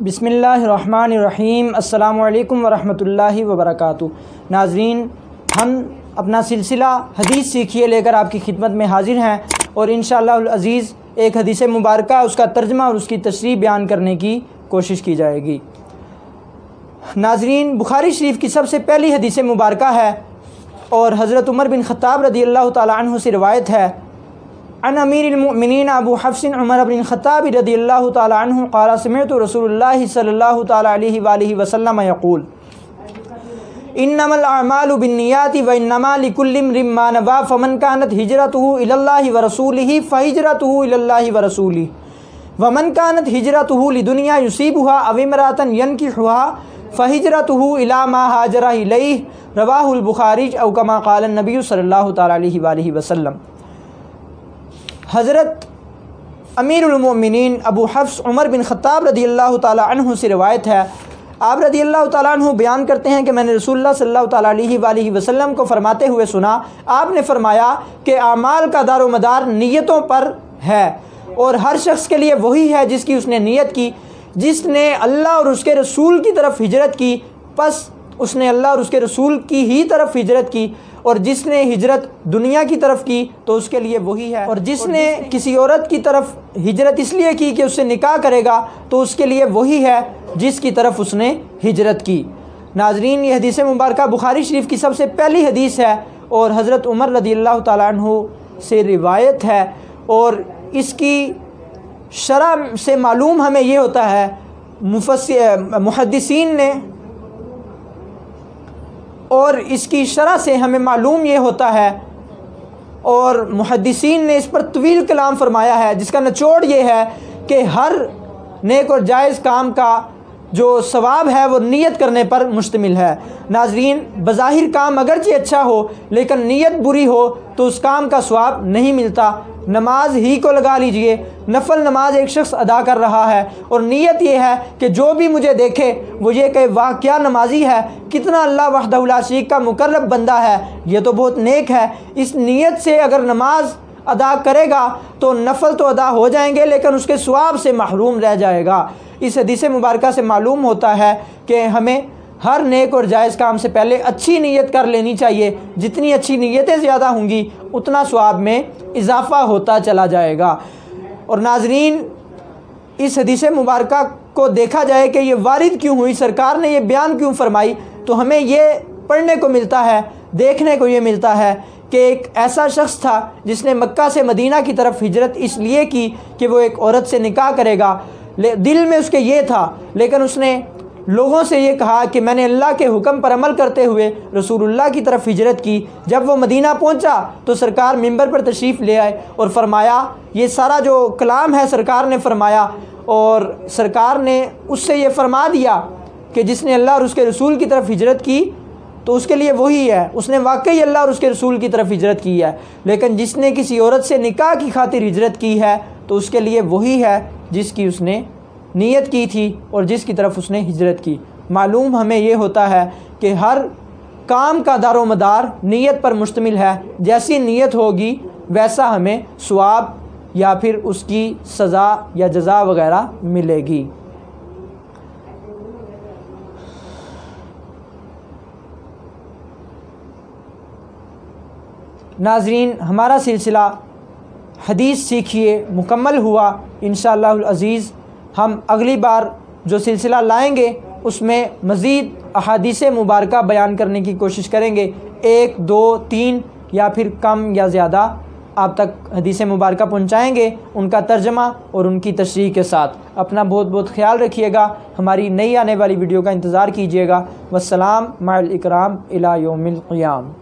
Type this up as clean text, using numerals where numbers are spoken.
बिस्मिल्लाहिर्रहमानिर्रहीम अस्सलामु अलैकुम वरहमतुल्लाहि वबरकातुहू। नाज़रीन, हम अपना सिलसिला हदीस सीखिए लेकर आपकी खिदमत में हाजिर हैं और इंशाअल्लाह अज़ीज़ एक हदीस मुबारक उसका तर्जमा और उसकी तशरीह बयान करने की कोशिश की जाएगी। नाज़रीन, बुखारी शरीफ की सबसे पहली हदीस मुबारक है और हज़रत उमर बिन ख़त्ताब रज़ियल्लाहु तआला अन्हु से रिवायत है। अन अमीरुल मुमिनीन अबू हफ्सिन उमर बिन ख़त्ताब रज़ियल्लाहु तआला अन्हु क़ाल समिअतु रसूलुल्लाहि सल्लल्लाहु तआला अलैहि वआलिहि वसल्लम यक़ूल इन्नमल अअमालु बिन्नियाति व इन्नमा लिकुल्लि इम्रिइन मा नवा फमन कानत हिजरतुहु इलल्लाहि व रसूलिहि फहिजरतुहु इलल्लाहि व रसूलिहि वमन कानत हिजरतुहु लिदुनिया युसीबुहा अव इम्राअतन यनकिहुहा फहिजरतुहु इला मा हाजरा इलैहि रवाहुल बुखारी औ कमा क़ाल नबी सल्लल्लाहु तआला अलैहि वआलिहि वसल्लम। हज़रत अमीरुल मोमिनीन अबू हफ्स उमर बिन ख़त्ताब रज़ियल्लाहु तआला अन्हु से रिवायत है। आप रज़ियल्लाहु तआला अन्हु बयान करते हैं कि मैंने रसूलुल्लाह सल्लल्लाहु तआला अलैहि वसल्लम को फरमाते हुए सुना। आपने फरमाया कि आमाल का दारो मदार नीयतों पर है और हर शख्स के लिए वही है जिसकी उसने नीयत की। जिसने अल्लाह और उसके रसूल की तरफ हिजरत की बस उसने अल्लाह और उसके रसूल की ही तरफ हिजरत की, और जिसने हिजरत दुनिया की तरफ की तो उसके लिए वही है, और जिसने किसी औरत की तरफ हिजरत इसलिए की कि उससे निकाह करेगा तो उसके लिए वही है जिसकी तरफ उसने हिजरत की। नाज़रीन, ये हदीस मुबारक बुखारी शरीफ की सबसे पहली हदीस है और हज़रत उमर रज़ियल्लाहु तआला अन्हु से रिवायत है। और इसकी शरह से मालूम हमें ये होता है, मुहद्दिसीन ने, और इसकी शरह से हमें मालूम ये होता है और मुहद्दिसीन ने इस पर तवील कलाम फरमाया है, जिसका निचोड़ ये है कि हर नेक और जायज़ काम का जो सवाब है वो नीयत करने पर मुश्तमिल है। नाज़रीन, बज़ाहिर काम अगरचे अच्छा हो लेकिन नीयत बुरी हो तो उस काम का सवाब नहीं मिलता। नमाज ही को लगा लीजिए, नफल नमाज एक शख्स अदा कर रहा है और नीयत ये है कि जो भी मुझे देखे वो ये कहे वाह क्या नमाजी है, कितना अल्लाह वहदहु ला शरीक का मुकर्रब बंदा है, ये तो बहुत नेक है। इस नीयत से अगर नमाज अदा करेगा तो नफल तो अदा हो जाएंगे लेकिन उसके सवाब से महरूम रह जाएगा। इस हदीस मुबारक से मालूम होता है कि हमें हर नेक और जायज़ काम से पहले अच्छी नीयत कर लेनी चाहिए। जितनी अच्छी नीयतें ज़्यादा होंगी उतना सवाब में इजाफ़ा होता चला जाएगा। और नाज़रीन, इस हदीस मुबारक को देखा जाए कि ये वारिद क्यों हुई, सरकार ने ये बयान क्यों फरमाई, तो हमें ये पढ़ने को मिलता है, देखने को ये मिलता है कि एक ऐसा शख्स था जिसने मक्का से मदीना की तरफ हिजरत इसलिए की कि वो एक औरत से निकाह करेगा। दिल में उसके ये था, लेकिन उसने लोगों से ये कहा कि मैंने अल्लाह के हुक्म पर अमल करते हुए रसूलुल्लाह की तरफ हिजरत की। जब वो मदीना पहुंचा तो सरकार मिंबर पर तशरीफ़ ले आए और फरमाया, ये सारा जो कलाम है सरकार ने फरमाया, और सरकार ने उससे ये फरमा दिया कि जिसने अल्लाह और उसके रसूल की तरफ हिजरत की तो उसके लिए वही है, उसने वाकई अल्लाह और उसके रसूल की तरफ हिजरत की है। लेकिन जिसने किसी औरत से निकाह की खातिर हिजरत की है तो उसके लिए वही है जिसकी उसने नीयत की थी और जिसकी तरफ उसने हिजरत की। मालूम हमें ये होता है कि हर काम का दारो मदार नीयत पर मुश्तमिल है। जैसी नीयत होगी वैसा हमें सवाब या फिर उसकी सज़ा या जज़ा वगैरह मिलेगी। नाज़रीन, हमारा सिलसिला हदीस सीखिए मुकम्मल हुआ। इंशाअल्लाह अज़ीज़ हम अगली बार जो सिलसिला लाएंगे उसमें मज़ीद अहादीस मुबारक बयान करने की कोशिश करेंगे। 1, 2, 3 या फिर कम या ज़्यादा आप तक हदीस मुबारक पहुँचाएँगे उनका तर्जमा और उनकी तशरीह के साथ। अपना बहुत बहुत ख्याल रखिएगा। हमारी नई आने वाली वीडियो का इंतज़ार कीजिएगा। वस्सलाम मअल इकराम इला यौमिल क़ियाम।